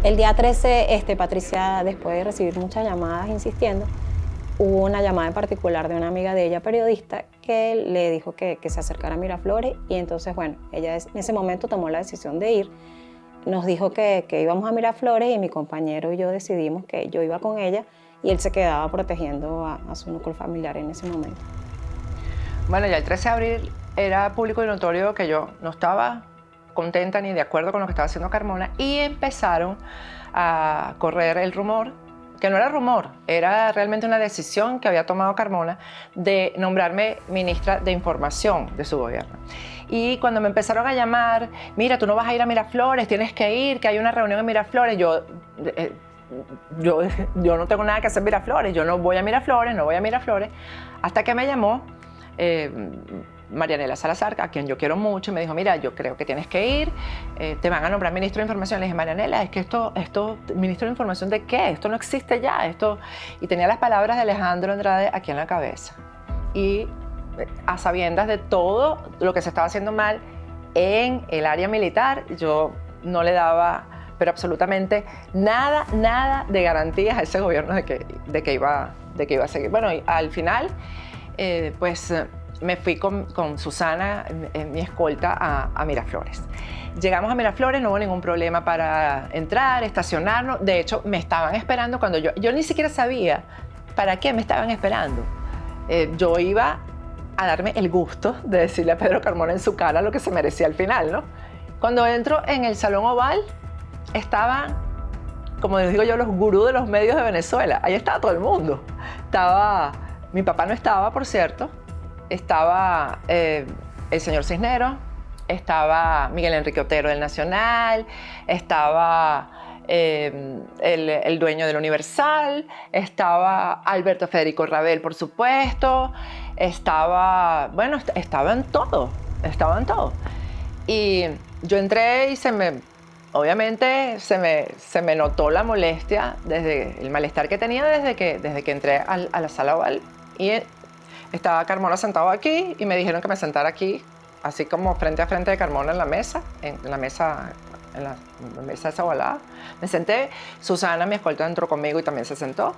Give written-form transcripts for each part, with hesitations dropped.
El día 13, Patricia, después de recibir muchas llamadas insistiendo, hubo una llamada en particular de una amiga de ella, periodista, que le dijo que se acercara a Miraflores, y entonces, bueno, ella en ese momento tomó la decisión de ir. Nos dijo que íbamos a Miraflores, y mi compañero y yo decidimos que yo iba con ella y él se quedaba protegiendo a su núcleo familiar en ese momento. Bueno, ya el 13 de abril era público y notorio que yo no estaba contenta ni de acuerdo con lo que estaba haciendo Carmona, y empezaron a correr el rumor, que no era rumor, era realmente una decisión que había tomado Carmona de nombrarme ministra de Información de su gobierno. Y cuando me empezaron a llamar, mira, tú no vas a ir a Miraflores, tienes que ir, que hay una reunión en Miraflores, yo no tengo nada que hacer en Miraflores, yo no voy a Miraflores, hasta que me llamó Marianela Salazar, a quien yo quiero mucho, y me dijo, mira, yo creo que tienes que ir, te van a nombrar ministro de Información. Le dije, Marianela, es que esto, ministro de Información ¿de qué? Esto no existe ya, esto... Y tenía las palabras de Alejandro Andrade aquí en la cabeza. Y a sabiendas de todo lo que se estaba haciendo mal en el área militar, yo no le daba, pero absolutamente nada de garantías a ese gobierno de que iba a seguir. Bueno, y al final, pues me fui con Susana, mi escolta, a Miraflores. Llegamos a Miraflores, no hubo ningún problema para entrar, estacionarnos. De hecho, me estaban esperando cuando yo ni siquiera sabía para qué me estaban esperando. Yo iba a darme el gusto de decirle a Pedro Carmona en su cara lo que se merecía al final, ¿no? Cuando entro en el Salón Oval, estaban, como les digo yo, los gurús de los medios de Venezuela. Ahí estaba todo el mundo. Mi papá no estaba, por cierto. Estaba el señor Cisneros, estaba Miguel Enrique Otero del Nacional, estaba el dueño del Universal, estaba Alberto Federico Rabel, por supuesto, estaban todos. Y yo entré y obviamente se me notó la molestia, desde el malestar que tenía desde que entré a la sala oval. Y estaba Carmona sentado aquí y me dijeron que me sentara aquí, así como frente a frente de Carmona en la mesa esa ovalada. Me senté, Susana, mi escolta, entró conmigo y también se sentó.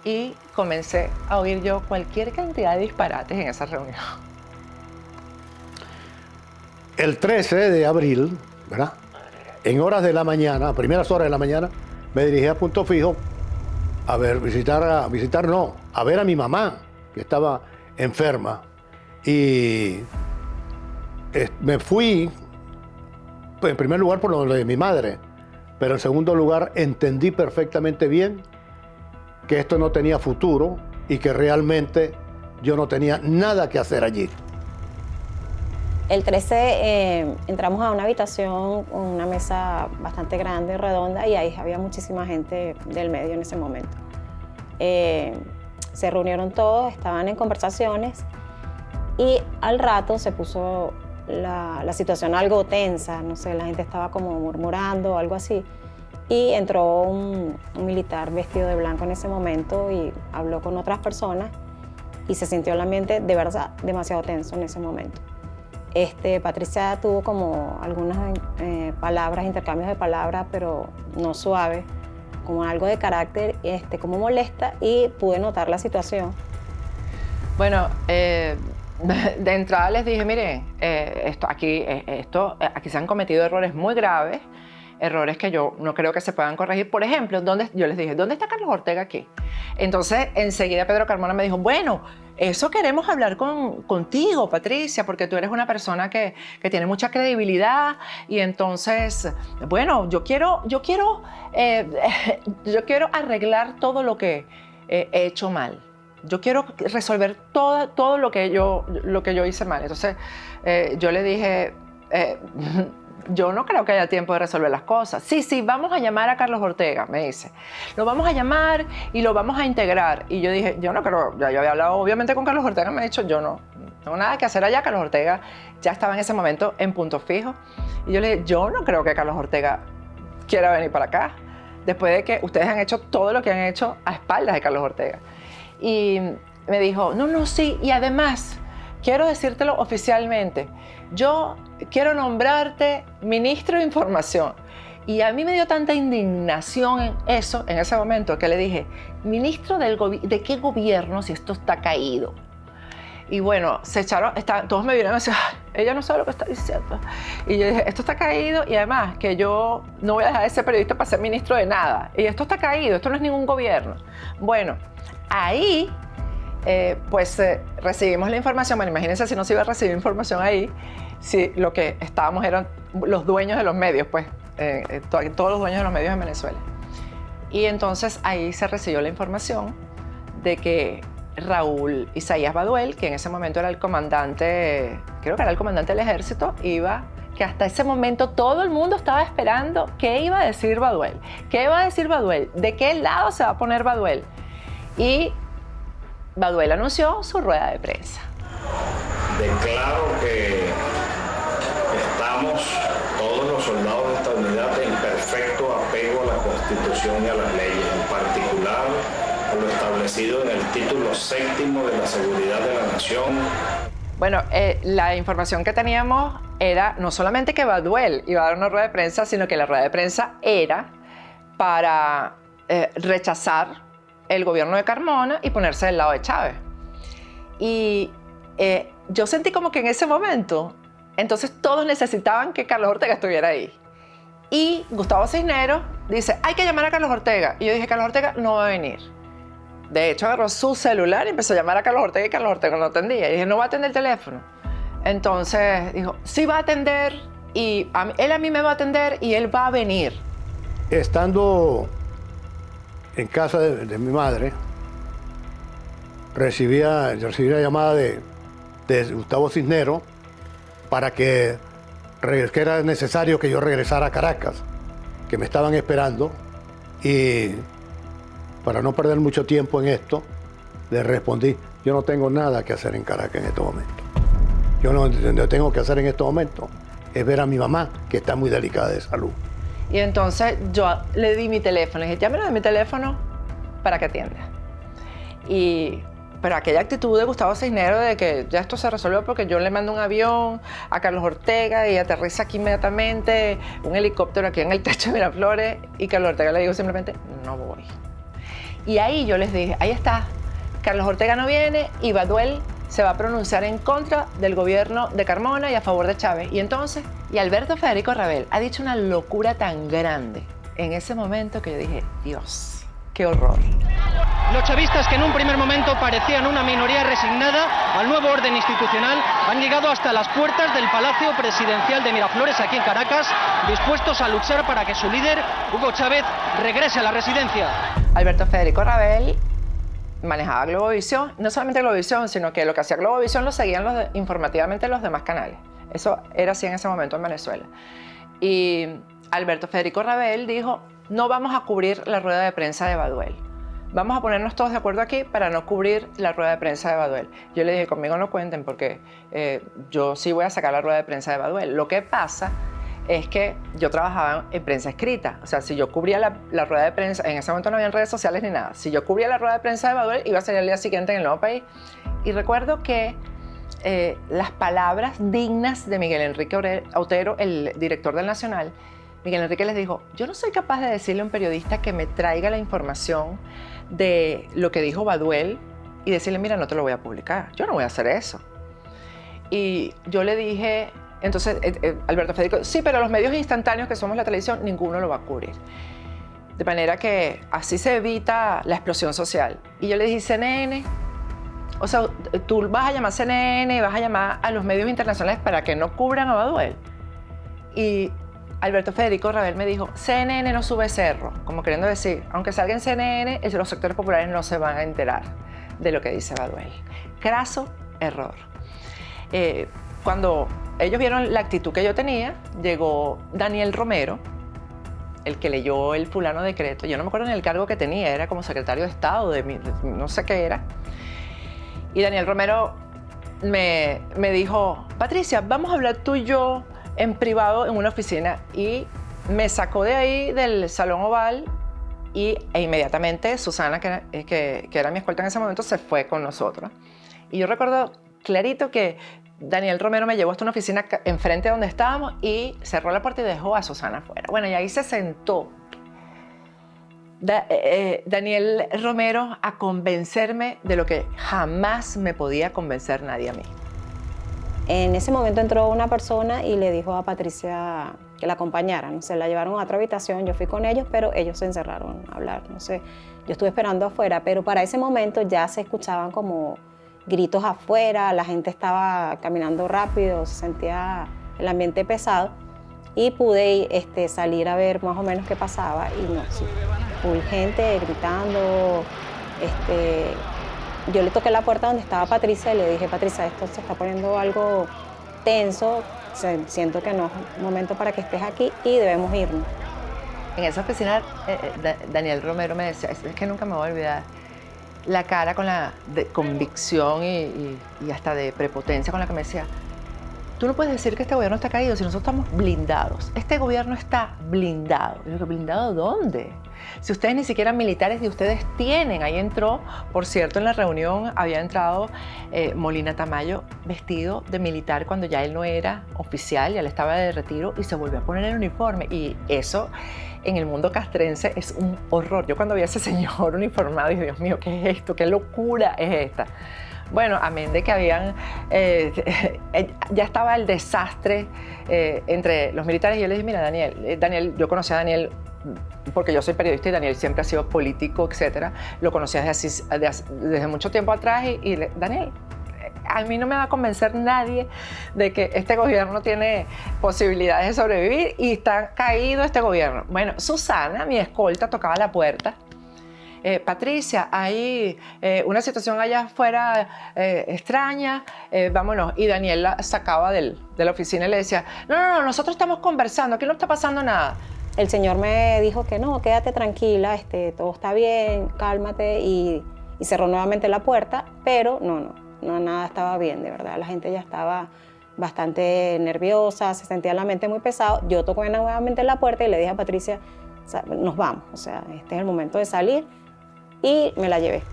Y comencé a oír yo cualquier cantidad de disparates en esa reunión. El 13 de abril, ¿verdad? En horas de la mañana, a primeras horas de la mañana, me dirigí a Punto Fijo a ver, a ver a mi mamá, que estaba enferma. Y me fui, pues, en primer lugar por lo de mi madre, pero en segundo lugar entendí perfectamente bien que esto no tenía futuro y que realmente yo no tenía nada que hacer allí. El 13 entramos a una habitación con una mesa bastante grande, redonda, y ahí había muchísima gente del medio en ese momento. Se reunieron todos, estaban en conversaciones, y al rato se puso la situación algo tensa, no sé, la gente estaba como murmurando o algo así, y entró un militar vestido de blanco en ese momento y habló con otras personas, y se sintió el ambiente de verdad demasiado tenso en ese momento. Patricia tuvo como algunas intercambios de palabras, pero no suaves, como algo de carácter, como molesta, y pude notar la situación. Bueno, de entrada les dije, miren, aquí se han cometido errores muy graves, errores que yo no creo que se puedan corregir. Por ejemplo, yo les dije, ¿dónde está Carlos Ortega aquí? Entonces, enseguida Pedro Carmona me dijo, bueno, eso queremos hablar contigo, Patricia, porque tú eres una persona que tiene mucha credibilidad, y entonces, bueno, yo quiero arreglar todo lo que he hecho mal. Yo quiero resolver todo lo que yo hice mal. Entonces, yo le dije, yo no creo que haya tiempo de resolver las cosas. Sí, vamos a llamar a Carlos Ortega, me dice. Lo vamos a llamar y lo vamos a integrar. Y yo dije, yo no creo, ya yo había hablado obviamente con Carlos Ortega, me ha dicho, yo no tengo nada que hacer allá. Carlos Ortega ya estaba en ese momento en Punto Fijo. Y yo le dije, yo no creo que Carlos Ortega quiera venir para acá, después de que ustedes han hecho todo lo que han hecho a espaldas de Carlos Ortega. Y me dijo, no, sí, y además, quiero decírtelo oficialmente, yo quiero nombrarte ministro de Información. Y a mí me dio tanta indignación en eso, en ese momento, que le dije, ministro ¿de qué gobierno si esto está caído? Y bueno, se echaron, todos me vieron y decían, ella no sabe lo que está diciendo. Y yo dije, esto está caído y además que yo no voy a dejar de ser periodista para ser ministro de nada. Y esto está caído, esto no es ningún gobierno. Bueno, ahí recibimos la información. Bueno, imagínense si no se iba a recibir información ahí, si lo que estábamos eran los dueños de los medios, pues, todos los dueños de los medios en Venezuela. Y entonces ahí se recibió la información de que Raúl Isaías Baduel, que en ese momento era el comandante, creo que era el comandante del ejército, que hasta ese momento todo el mundo estaba esperando qué iba a decir Baduel. ¿Qué iba a decir Baduel? ¿De qué lado se va a poner Baduel? Y Baduel anunció su rueda de prensa. Declaro que estamos todos los soldados de esta unidad en perfecto apego a la Constitución y a las leyes, en particular a lo establecido en el título 7º de la seguridad de la nación. Bueno, la información que teníamos era no solamente que Baduel iba a dar una rueda de prensa, sino que la rueda de prensa era para rechazar el gobierno de Carmona y ponerse del lado de Chávez. Y yo sentí como que en ese momento, entonces todos necesitaban que Carlos Ortega estuviera ahí. Y Gustavo Cisneros dice, hay que llamar a Carlos Ortega. Y yo dije, Carlos Ortega no va a venir. De hecho, agarró su celular y empezó a llamar a Carlos Ortega y Carlos Ortega no atendía. Y dije, no va a atender el teléfono. Entonces dijo, sí va a atender y él a mí me va a atender y él va a venir. Estando en casa de mi madre, recibí la llamada de Gustavo Cisneros para que era necesario que yo regresara a Caracas, que me estaban esperando, y para no perder mucho tiempo en esto, le respondí, yo no tengo nada que hacer en Caracas en estos momentos. Yo lo tengo que hacer en estos momentos es ver a mi mamá, que está muy delicada de salud. Y entonces yo le di mi teléfono, le dije, llámelo de mi teléfono para que atienda. Pero aquella actitud de Gustavo Cisneros de que ya esto se resolvió porque yo le mando un avión a Carlos Ortega y aterriza aquí inmediatamente, un helicóptero aquí en el techo de Miraflores, y Carlos Ortega le digo simplemente, no voy. Y ahí yo les dije, ahí está, Carlos Ortega no viene y Baduel se va a pronunciar en contra del gobierno de Carmona y a favor de Chávez. Y entonces, Alberto Federico Rabel ha dicho una locura tan grande en ese momento que yo dije, Dios, qué horror. Los chavistas, que en un primer momento parecían una minoría resignada al nuevo orden institucional, han llegado hasta las puertas del Palacio Presidencial de Miraflores, aquí en Caracas, dispuestos a luchar para que su líder, Hugo Chávez, regrese a la residencia. Alberto Federico Rabel manejaba Globovisión, no solamente Globovisión, sino que lo que hacía Globovisión lo seguían informativamente los demás canales. Eso era así en ese momento en Venezuela. Y Alberto Federico Rabel dijo, no vamos a cubrir la rueda de prensa de Baduel. Vamos a ponernos todos de acuerdo aquí para no cubrir la rueda de prensa de Baduel. Yo le dije, conmigo no cuenten porque yo sí voy a sacar la rueda de prensa de Baduel. Lo que pasa es que yo trabajaba en prensa escrita. O sea, si yo cubría la rueda de prensa, en ese momento no había redes sociales ni nada. Si yo cubría la rueda de prensa de Baduel, iba a salir el día siguiente en El Nuevo País. Y recuerdo que las palabras dignas de Miguel Enrique Otero, el director del Nacional, Miguel Enrique les dijo, yo no soy capaz de decirle a un periodista que me traiga la información de lo que dijo Baduel y decirle, mira, no te lo voy a publicar. Yo no voy a hacer eso. Y yo le dije, entonces, Alberto Federico, sí, pero los medios instantáneos que somos la televisión, ninguno lo va a cubrir. De manera que así se evita la explosión social. Y yo le dije, CNN, o sea, tú vas a llamar a CNN y vas a llamar a los medios internacionales para que no cubran a Baduel. Y Alberto Federico Rabel me dijo, CNN no sube cerro, como queriendo decir, aunque salga en CNN, los sectores populares no se van a enterar de lo que dice Baduel. Craso error. Cuando ellos vieron la actitud que yo tenía, llegó Daniel Romero, el que leyó el fulano decreto. Yo no me acuerdo ni el cargo que tenía, era como secretario de Estado, no sé qué era. Y Daniel Romero me dijo, Patricia, vamos a hablar tú y yo en privado en una oficina. Y me sacó de ahí del Salón Oval e inmediatamente Susana, que era mi escolta en ese momento, se fue con nosotros. Y yo recuerdo clarito que Daniel Romero me llevó hasta una oficina enfrente de donde estábamos y cerró la puerta y dejó a Susana afuera. Bueno, y ahí se sentó Daniel Romero a convencerme de lo que jamás me podía convencer nadie a mí. En ese momento entró una persona y le dijo a Patricia que la acompañaran. Se la llevaron a otra habitación, yo fui con ellos, pero ellos se encerraron a hablar. No sé, yo estuve esperando afuera, pero para ese momento ya se escuchaban como gritos afuera, la gente estaba caminando rápido, se sentía el ambiente pesado y pude salir a ver más o menos qué pasaba y no, sí, full gente gritando. Yo le toqué la puerta donde estaba Patricia y le dije, Patricia, esto se está poniendo algo tenso, siento que no es un momento para que estés aquí y debemos irnos. En esa oficina, Daniel Romero me decía, es que nunca me voy a olvidar, la cara con la de convicción y hasta de prepotencia con la que me decía, tú no puedes decir que este gobierno está caído si nosotros estamos blindados. Este gobierno está blindado. Y yo digo, ¿blindado dónde? Si ustedes ni siquiera militares de ustedes tienen. Ahí entró, por cierto, en la reunión había entrado Molina Tamayo vestido de militar cuando ya él no era oficial, ya él estaba de retiro y se volvió a poner el uniforme. Y eso en el mundo castrense es un horror. Yo cuando vi a ese señor uniformado dije, Dios mío, ¿qué es esto? ¿Qué locura es esta? Bueno, amén de que habían, ya estaba el desastre entre los militares y yo le dije, mira, Daniel, yo conocí a Daniel porque yo soy periodista y Daniel siempre ha sido político, etcétera. Lo conocía desde mucho tiempo atrás y Daniel, a mí no me va a convencer nadie de que este gobierno tiene posibilidades de sobrevivir y está caído este gobierno. Bueno, Susana, mi escolta, tocaba la puerta. Patricia, hay una situación allá afuera extraña, vámonos. Y Daniel la sacaba de la oficina y le decía, no, nosotros estamos conversando, aquí no está pasando nada. El señor me dijo que no, quédate tranquila, todo está bien, cálmate, y cerró nuevamente la puerta, pero no, nada estaba bien, de verdad. La gente ya estaba bastante nerviosa, se sentía la mente muy pesado. Yo toqué nuevamente la puerta y le dije a Patricia, nos vamos, o sea, este es el momento de salir. Y me la llevé.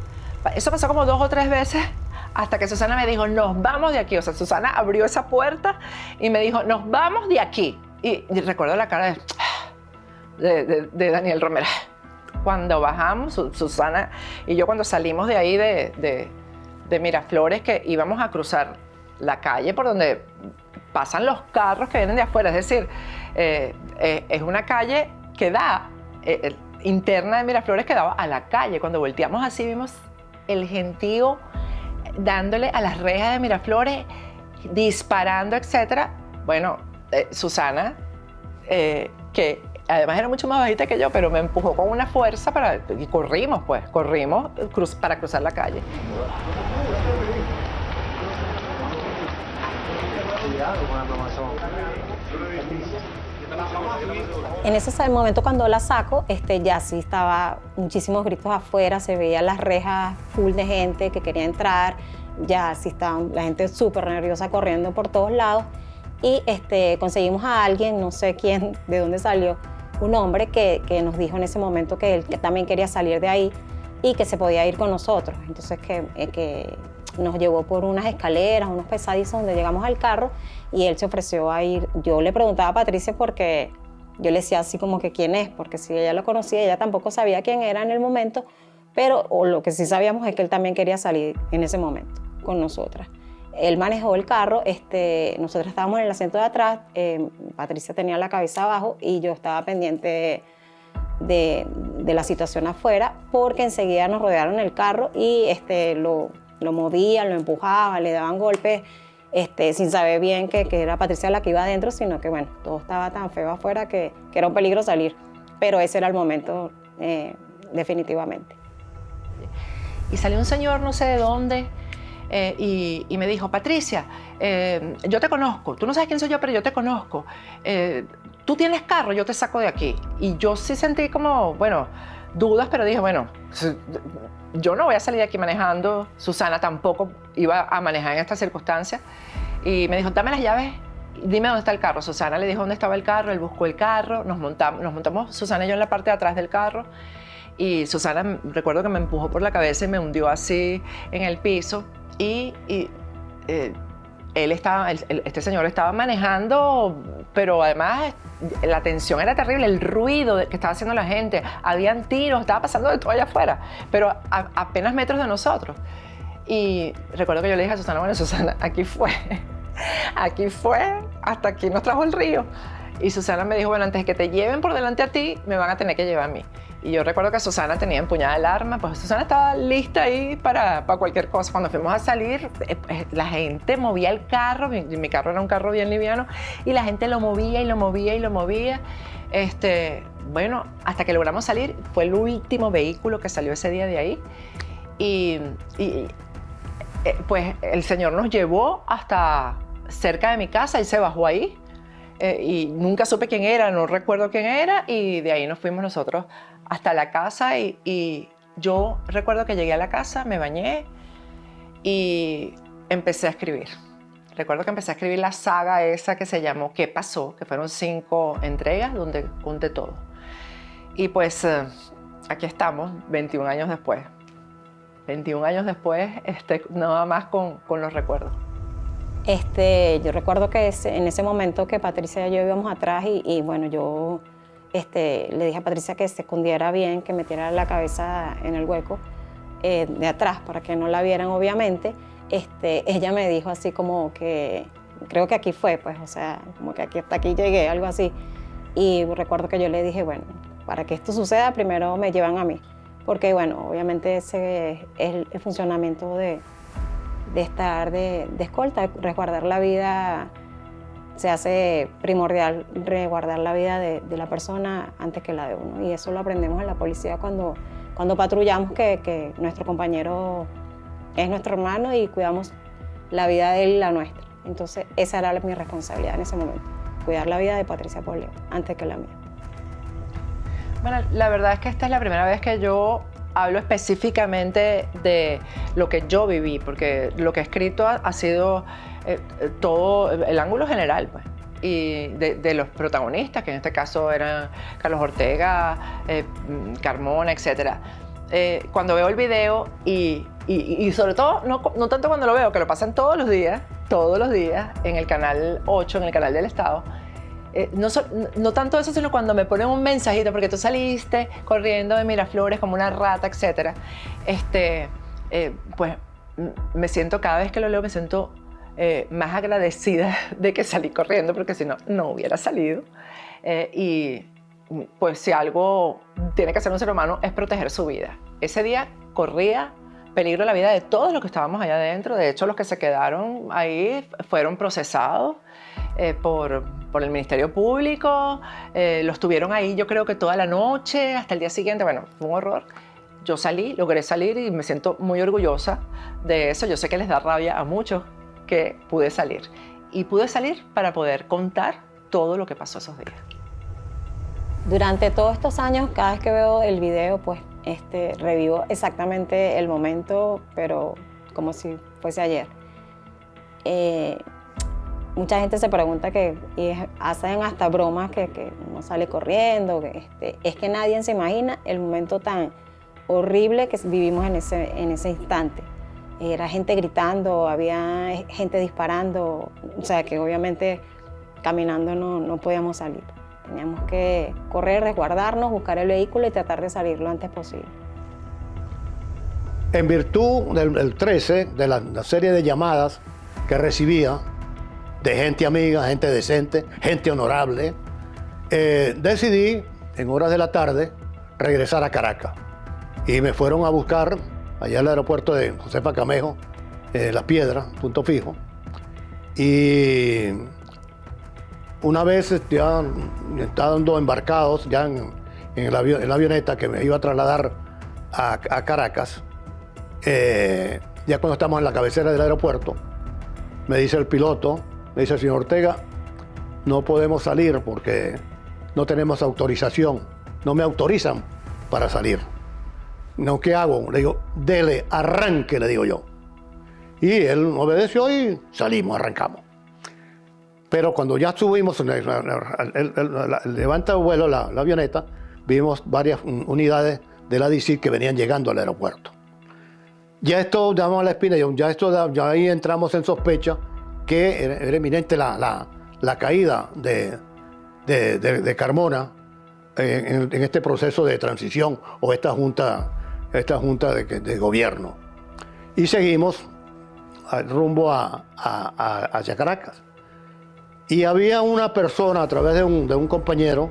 Eso pasó como 2 o 3 veces hasta que Susana me dijo, nos vamos de aquí. O sea, Susana abrió esa puerta y me dijo, nos vamos de aquí. Y recuerdo la cara de Daniel Romero. Cuando bajamos, Susana y yo cuando salimos de ahí de Miraflores, que íbamos a cruzar la calle por donde pasan los carros que vienen de afuera. Es decir, es una calle que da... interna de Miraflores que daba a la calle. Cuando volteamos así vimos el gentío dándole a las rejas de Miraflores, disparando, etc. Bueno, Susana, que además era mucho más bajita que yo, pero me empujó con una fuerza y corrimos para cruzar la calle. En ese momento cuando la saco, ya sí estaba muchísimos gritos afuera, se veía las rejas full de gente que quería entrar, ya sí estaba la gente súper nerviosa corriendo por todos lados y conseguimos a alguien, no sé quién, de dónde salió, un hombre que nos dijo en ese momento que él también quería salir de ahí y que se podía ir con nosotros. Entonces que nos llevó por unas escaleras, unos pesadizos donde llegamos al carro y él se ofreció a ir. Yo le preguntaba a Patricia porque yo le decía así como que quién es, porque si ella lo conocía, ella tampoco sabía quién era en el momento, pero lo que sí sabíamos es que él también quería salir en ese momento con nosotras. Él manejó el carro, nosotros estábamos en el asiento de atrás, Patricia tenía la cabeza abajo y yo estaba pendiente de la situación afuera, porque enseguida nos rodearon el carro y lo movían, lo empujaban, le daban golpes, sin saber bien que era Patricia la que iba adentro, sino que bueno, todo estaba tan feo afuera que era un peligro salir. Pero ese era el momento, definitivamente. Y salió un señor no sé de dónde y me dijo, Patricia, yo te conozco, tú no sabes quién soy yo, pero yo te conozco. Tú tienes carro, yo te saco de aquí. Y yo sí sentí como, bueno, dudas, pero dije, bueno, yo no voy a salir de aquí manejando, Susana tampoco iba a manejar en estas circunstancias. Y me dijo, dame las llaves, dime dónde está el carro. Susana le dijo dónde estaba el carro, él buscó el carro, nos montamos Susana y yo en la parte de atrás del carro. Y Susana, recuerdo que me empujó por la cabeza y me hundió así en el piso. Y este señor estaba manejando, pero además la tensión era terrible, el ruido que estaba haciendo la gente, habían tiros, estaba pasando de todo allá afuera, pero a apenas metros de nosotros. Y recuerdo que yo le dije a Susana, bueno, Susana, aquí fue, hasta aquí nos trajo el río. Y Susana me dijo, bueno, antes de que te lleven por delante a ti, me van a tener que llevar a mí. Y yo recuerdo que Susana tenía empuñada el arma, pues Susana estaba lista ahí para cualquier cosa. Cuando fuimos a salir, la gente movía el carro, mi carro era un carro bien liviano, y la gente lo movía y lo movía y lo movía. Bueno, hasta que logramos salir, fue el último vehículo que salió ese día de ahí. Pues el señor nos llevó hasta cerca de mi casa y se bajó ahí. Y nunca supe quién era, no recuerdo quién era, y de ahí nos fuimos nosotros hasta la casa y yo recuerdo que llegué a la casa, me bañé y empecé a escribir. Recuerdo que empecé a escribir la saga esa que se llamó ¿Qué pasó?, que fueron 5 entregas donde conté todo. Y pues aquí estamos, 21 años después. 21 años después, nada más con los recuerdos. Yo recuerdo que en ese momento que Patricia y yo íbamos atrás y bueno, yo le dije a Patricia que se escondiera bien, que metiera la cabeza en el hueco de atrás para que no la vieran, obviamente. Ella me dijo así como que, creo que aquí fue, pues, o sea, como que hasta aquí llegué, algo así. Y recuerdo que yo le dije, bueno, para que esto suceda, primero me llevan a mí. Porque, bueno, obviamente ese es el funcionamiento de estar de escolta, resguardar la vida. Se hace primordial resguardar la vida de la persona antes que la de uno. Y eso lo aprendemos en la policía cuando patrullamos, que nuestro compañero es nuestro hermano y cuidamos la vida de él y la nuestra. Entonces, esa era mi responsabilidad en ese momento, cuidar la vida de Patricia Polleo antes que la mía. Bueno, la verdad es que esta es la primera vez que yo hablo específicamente de lo que yo viví, porque lo que he escrito ha sido todo el ángulo general, pues, y de los protagonistas, que en este caso eran Carlos Ortega, Carmona, etc. Cuando veo el video y sobre todo, no tanto cuando lo veo, que lo pasan todos los días en el Canal 8, en el Canal del Estado, no tanto eso, sino cuando me ponen un mensajito, porque tú saliste corriendo de Miraflores como una rata, etc. Pues me siento, cada vez que lo leo, me siento más agradecida de que salí corriendo, porque si no, no hubiera salido. Y pues si algo tiene que hacer un ser humano es proteger su vida. Ese día corría peligro la vida de todos los que estábamos allá adentro. De hecho, los que se quedaron ahí fueron procesados por el Ministerio Público. Los tuvieron ahí, yo creo que toda la noche, hasta el día siguiente. Bueno, fue un horror. Yo logré salir y me siento muy orgullosa de eso. Yo sé que les da rabia a muchos que pude salir. Y pude salir para poder contar todo lo que pasó esos días. Durante todos estos años, cada vez que veo el video, pues revivo exactamente el momento, pero como si fuese ayer. Mucha gente se pregunta y hacen hasta bromas que uno sale corriendo. Es que nadie se imagina el momento tan horrible que vivimos en ese instante. Era gente gritando, había gente disparando, o sea que obviamente caminando no podíamos salir. Teníamos que correr, resguardarnos, buscar el vehículo y tratar de salir lo antes posible. En virtud del 13, de la serie de llamadas que recibía de gente amiga, gente decente, gente honorable, decidí en horas de la tarde regresar a Caracas. Y me fueron a buscar allá al aeropuerto de Josefa Camejo, La Piedra, punto fijo. Y una vez ya estando embarcados ya en la avioneta que me iba a trasladar a Caracas, ya cuando estamos en la cabecera del aeropuerto, me dice el piloto, me dice: señor Ortega, no podemos salir porque no tenemos autorización, no me autorizan para salir. No, ¿qué hago? Le digo: dele, arranque, le digo yo. Y él obedeció y salimos, arrancamos. Pero cuando ya subimos, levanta el vuelo la avioneta, vimos varias unidades de la DICIT que venían llegando al aeropuerto. Ya esto, damos a la espina, ya ahí entramos en sospecha que era inminente la caída de Carmona en este proceso de transición o esta junta de gobierno. Y seguimos rumbo hacia Caracas. Y había una persona a través de un compañero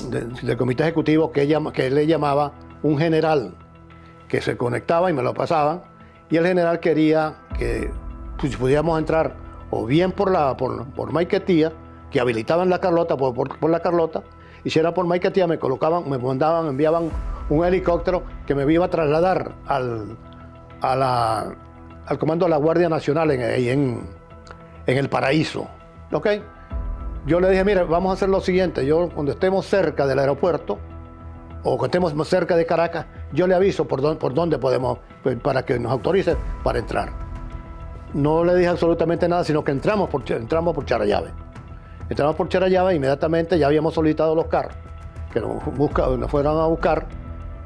del comité ejecutivo que él le llamaba un general, que se conectaba y me lo pasaban, y el general quería que pues, pudiéramos entrar o bien por Maiquetía, que habilitaban la Carlota, por la Carlota, y si era por Maiquetía me enviaban un helicóptero que me iba a trasladar al comando de la Guardia Nacional en El Paraíso. ¿Ok? Yo le dije, mire, vamos a hacer lo siguiente, yo cuando estemos cerca del aeropuerto, o cuando estemos cerca de Caracas, yo le aviso por dónde podemos, pues, para que nos autorice para entrar. No le dije absolutamente nada, sino que entramos por Charallave. Entramos por Charallave, inmediatamente ya habíamos solicitado los carros, que nos fueron a buscar,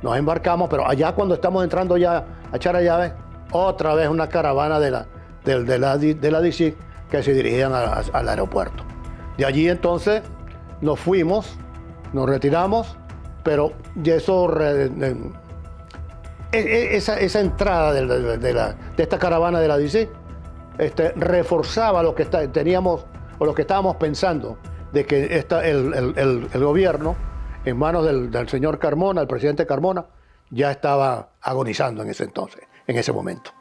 nos embarcamos, pero allá cuando estamos entrando ya a Charallave, otra vez una caravana de la DICIC que se dirigían al aeropuerto. De allí entonces nos fuimos, nos retiramos, pero esa entrada de esta caravana de la DICIC reforzaba lo que teníamos o lo que estábamos pensando, de que el gobierno, en manos del señor Carmona, el presidente Carmona, ya estaba agonizando en ese momento.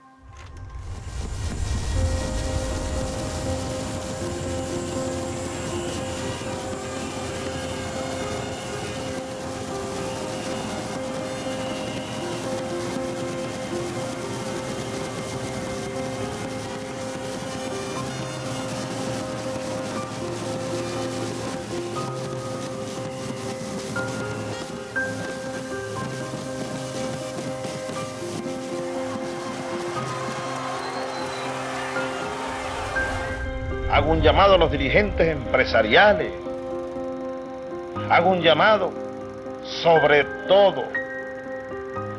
Hago un llamado a los dirigentes empresariales. Hago un llamado sobre todo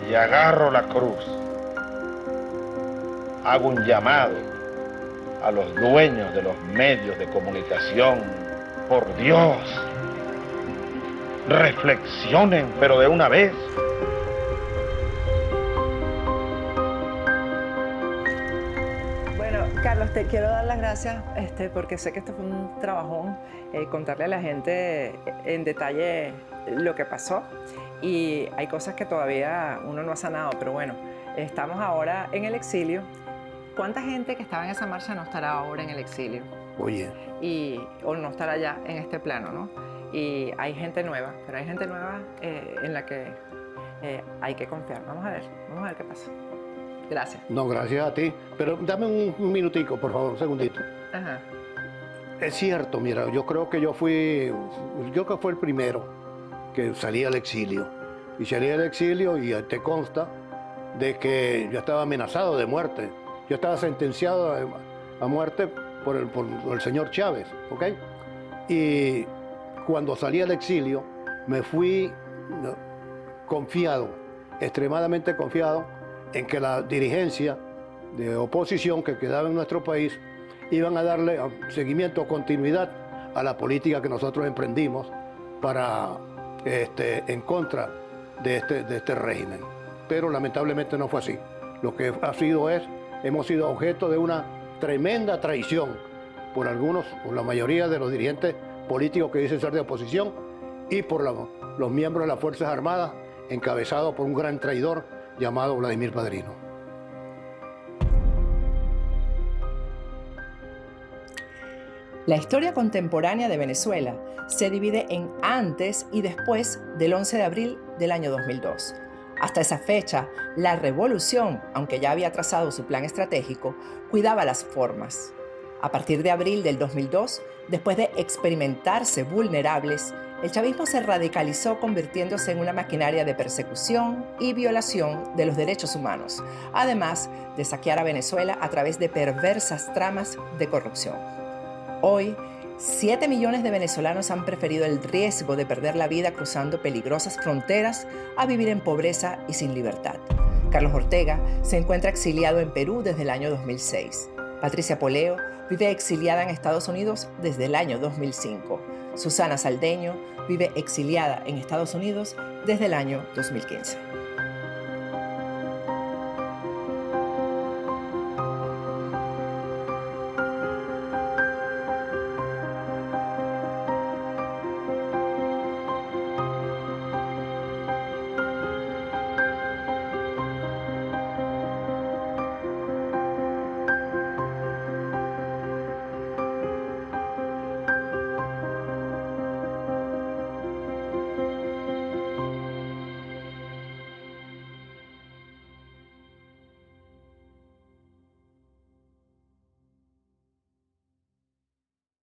y agarro la cruz. Hago un llamado a los dueños de los medios de comunicación. Por Dios, reflexionen, pero de una vez. Carlos, te quiero dar las gracias porque sé que esto fue un trabajón, contarle a la gente en detalle lo que pasó y hay cosas que todavía uno no ha sanado, pero bueno, estamos ahora en el exilio. ¿Cuánta gente que estaba en esa marcha no estará ahora en el exilio? Oye. O no estará ya en este plano, ¿no? Y hay gente nueva, pero hay gente nueva en la que hay que confiar. Vamos a ver qué pasa. Gracias. No, gracias a ti. Pero dame un minutico, por favor, un segundito. Ajá. Es cierto, mira, yo creo que fue el primero que salí al exilio. Y salí al exilio y te consta de que yo estaba amenazado de muerte. Yo estaba sentenciado a muerte por el señor Chávez, ¿ok? Y cuando salí al exilio, me fui confiado, extremadamente confiado, en que la dirigencia de oposición que quedaba en nuestro país iban a darle seguimiento, continuidad a la política que nosotros emprendimos en contra de este régimen. Pero lamentablemente no fue así. Lo que hemos sido objeto de una tremenda traición por la mayoría de los dirigentes políticos que dicen ser de oposición y por los miembros de las Fuerzas Armadas, encabezados por un gran traidor llamado Vladimir Padrino. La historia contemporánea de Venezuela se divide en antes y después del 11 de abril del año 2002. Hasta esa fecha, la revolución, aunque ya había trazado su plan estratégico, cuidaba las formas. A partir de abril del 2002, después de experimentarse vulnerables, el chavismo se radicalizó convirtiéndose en una maquinaria de persecución y violación de los derechos humanos, además de saquear a Venezuela a través de perversas tramas de corrupción. Hoy, 7 millones de venezolanos han preferido el riesgo de perder la vida cruzando peligrosas fronteras a vivir en pobreza y sin libertad. Carlos Ortega se encuentra exiliado en Perú desde el año 2006. Patricia Poleo vive exiliada en Estados Unidos desde el año 2005. Susana Saldeño vive exiliada en Estados Unidos desde el año 2015.